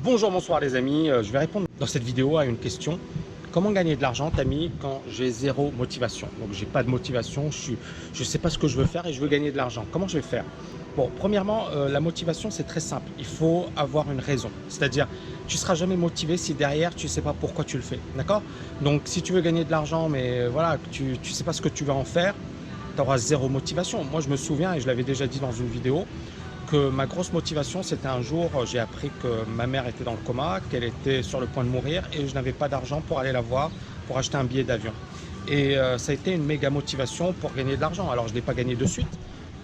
Bonjour, bonsoir les amis, je vais répondre dans cette vidéo à une question. Comment gagner de l'argent, Tammy, quand j'ai zéro motivation? Donc j'ai pas de motivation, je sais pas ce que je veux faire et je veux gagner de l'argent. Comment je vais faire? Bon, premièrement, la motivation c'est très simple. Il faut avoir une raison. C'est-à-dire, tu seras jamais motivé si derrière tu sais pas pourquoi tu le fais. D'accord? Donc si tu veux gagner de l'argent, mais voilà, tu sais pas ce que tu vas en faire, tu auras zéro motivation. Moi je me souviens, et je l'avais déjà dit dans une vidéo, que ma grosse motivation, c'était un jour, j'ai appris que ma mère était dans le coma, qu'elle était sur le point de mourir et je n'avais pas d'argent pour aller la voir, pour acheter un billet d'avion. Et ça a été une méga motivation pour gagner de l'argent. Alors je ne l'ai pas gagné de suite,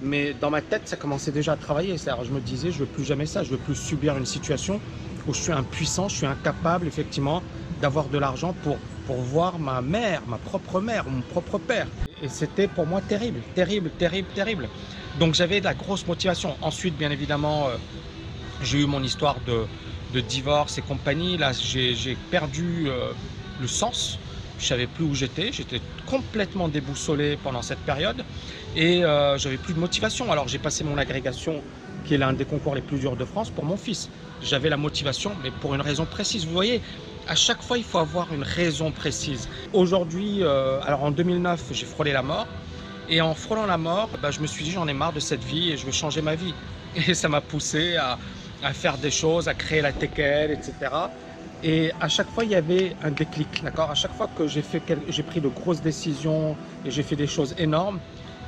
mais dans ma tête, ça commençait déjà à travailler. C'est-à-dire, je me disais, je ne veux plus jamais ça, je ne veux plus subir une situation où je suis impuissant, je suis incapable effectivement d'avoir de l'argent pour voir ma mère, ma propre mère, mon propre père. Et c'était pour moi terrible, terrible, terrible, terrible. Donc j'avais de la grosse motivation. Ensuite, bien évidemment, j'ai eu mon histoire de divorce et compagnie. Là, j'ai perdu le sens. Je ne savais plus où j'étais. J'étais complètement déboussolé pendant cette période. Et j'avais plus de motivation. Alors j'ai passé mon agrégation, qui est l'un des concours les plus durs de France, pour mon fils. J'avais la motivation, mais pour une raison précise. Vous voyez, à chaque fois, il faut avoir une raison précise. Aujourd'hui, alors en 2009, j'ai frôlé la mort. Et en frôlant la mort, je me suis dit, j'en ai marre de cette vie et je veux changer ma vie. Et ça m'a poussé à faire des choses, à créer la TKL, etc. Et à chaque fois, il y avait un déclic, d'accord? À chaque fois que j'ai pris de grosses décisions et j'ai fait des choses énormes,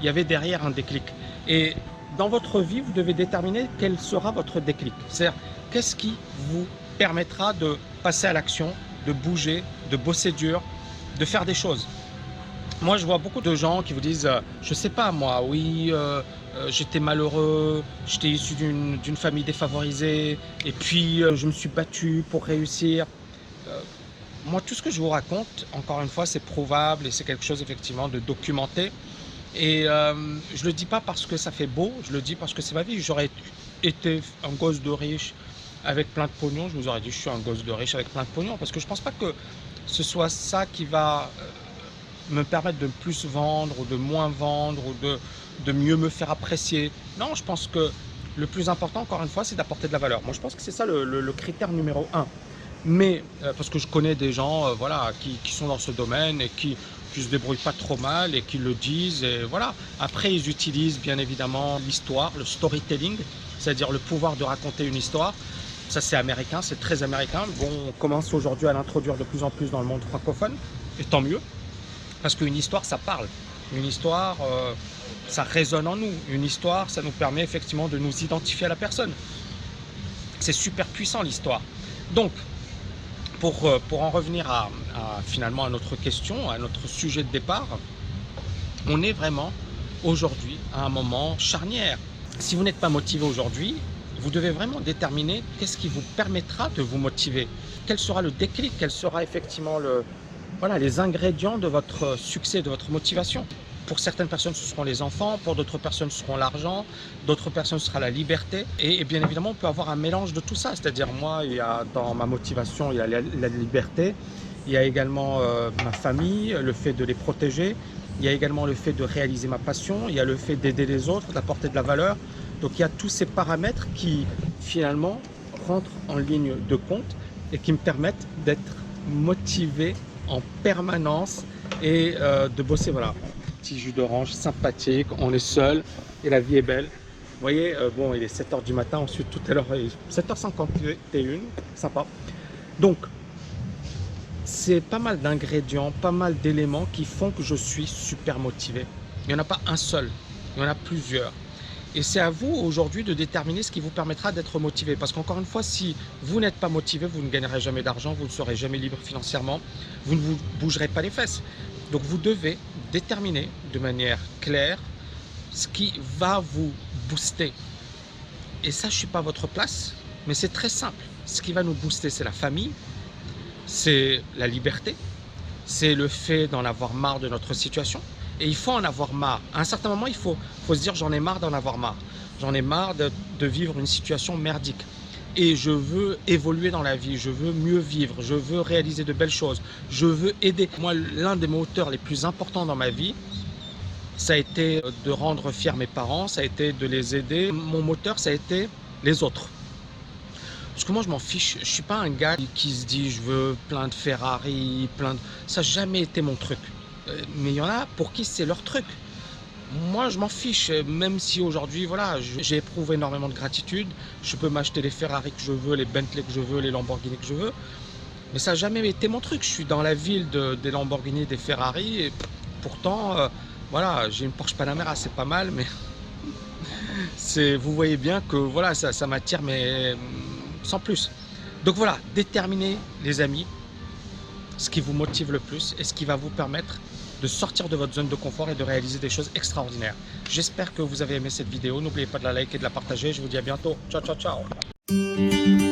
il y avait derrière un déclic. Et dans votre vie, vous devez déterminer quel sera votre déclic. C'est-à-dire, qu'est-ce qui vous permettra de passer à l'action, de bouger, de bosser dur, de faire des choses. Moi, je vois beaucoup de gens qui vous disent je sais pas moi, oui, j'étais malheureux, j'étais issu d'une famille défavorisée et puis je me suis battu pour réussir. Euh, Moi, tout ce que je vous raconte, encore une fois, c'est prouvable et c'est quelque chose effectivement de documenté. Et je le dis pas parce que ça fait beau, je le dis parce que c'est ma vie. J'aurais été un gosse de riche avec plein de pognon, je vous aurais dit je suis un gosse de riche avec plein de pognon parce que je pense pas que ce soit ça qui va me permettre de plus vendre ou de moins vendre ou de mieux me faire apprécier. Non, je pense que le plus important, encore une fois, c'est d'apporter de la valeur. Moi, je pense que c'est ça le critère numéro un. Mais, parce que je connais des gens voilà, qui sont dans ce domaine et qui se débrouillent pas trop mal et qui le disent. Et voilà. Après, ils utilisent bien évidemment l'histoire, le storytelling, c'est-à-dire le pouvoir de raconter une histoire. Ça, c'est américain, c'est très américain. Bon, on commence aujourd'hui à l'introduire de plus en plus dans le monde francophone, et tant mieux. Parce qu'une histoire, ça parle. Une histoire, ça résonne en nous. Une histoire, ça nous permet effectivement de nous identifier à la personne. C'est super puissant l'histoire. Donc, pour en revenir finalement à notre question, à notre sujet de départ, on est vraiment aujourd'hui à un moment charnière. Si vous n'êtes pas motivé aujourd'hui, vous devez vraiment déterminer qu'est-ce qui vous permettra de vous motiver. Quel sera le déclic, quel sera effectivement voilà, les ingrédients de votre succès, de votre motivation. Pour certaines personnes, ce seront les enfants, pour d'autres personnes, ce seront l'argent, d'autres personnes, ce sera la liberté. Et bien évidemment, on peut avoir un mélange de tout ça. C'est-à-dire, moi, il y a dans ma motivation, il y a la liberté, il y a également ma famille, le fait de les protéger, il y a également le fait de réaliser ma passion, il y a le fait d'aider les autres, d'apporter de la valeur. Donc, il y a tous ces paramètres qui, finalement, rentrent en ligne de compte et qui me permettent d'être motivé en permanence et de bosser. Voilà, petit jus d'orange sympathique, on est seul et la vie est belle. Vous voyez, bon, il est 7h du matin, ensuite tout à l'heure, 7h51, sympa. Donc, c'est pas mal d'ingrédients, pas mal d'éléments qui font que je suis super motivé. Il n'y en a pas un seul, il y en a plusieurs. Et c'est à vous aujourd'hui de déterminer ce qui vous permettra d'être motivé. Parce qu'encore une fois, si vous n'êtes pas motivé, vous ne gagnerez jamais d'argent, vous ne serez jamais libre financièrement, vous ne vous bougerez pas les fesses. Donc vous devez déterminer de manière claire ce qui va vous booster. Et ça, je ne suis pas à votre place, mais c'est très simple. Ce qui va nous booster, c'est la famille, c'est la liberté, c'est le fait d'en avoir marre de notre situation. Et il faut en avoir marre. À un certain moment, il faut se dire j'en ai marre d'en avoir marre. J'en ai marre de vivre une situation merdique. Et je veux évoluer dans la vie, je veux mieux vivre, je veux réaliser de belles choses, je veux aider. Moi, l'un des moteurs les plus importants dans ma vie, Ça a été de rendre fiers mes parents, ça a été de les aider. Mon moteur, ça a été les autres. Parce que moi, je m'en fiche. Je suis pas un gars qui se dit je veux plein de Ferrari, plein de... Ça n'a jamais été mon truc. Mais il y en a pour qui c'est leur truc. Moi, je m'en fiche, même si aujourd'hui, voilà, j'ai éprouvé énormément de gratitude. Je peux m'acheter les Ferrari que je veux, les Bentley que je veux, les Lamborghini que je veux. Mais ça n'a jamais été mon truc. Je suis dans la ville des Lamborghini, des Ferrari. Et pourtant, voilà, j'ai une Porsche Panamera, c'est pas mal, mais vous voyez bien que voilà, ça m'attire, mais sans plus. Donc voilà, déterminez les amis ce qui vous motive le plus et ce qui va vous permettre de sortir de votre zone de confort et de réaliser des choses extraordinaires. J'espère que vous avez aimé cette vidéo. N'oubliez pas de la liker et de la partager. Je vous dis à bientôt. Ciao, ciao, ciao.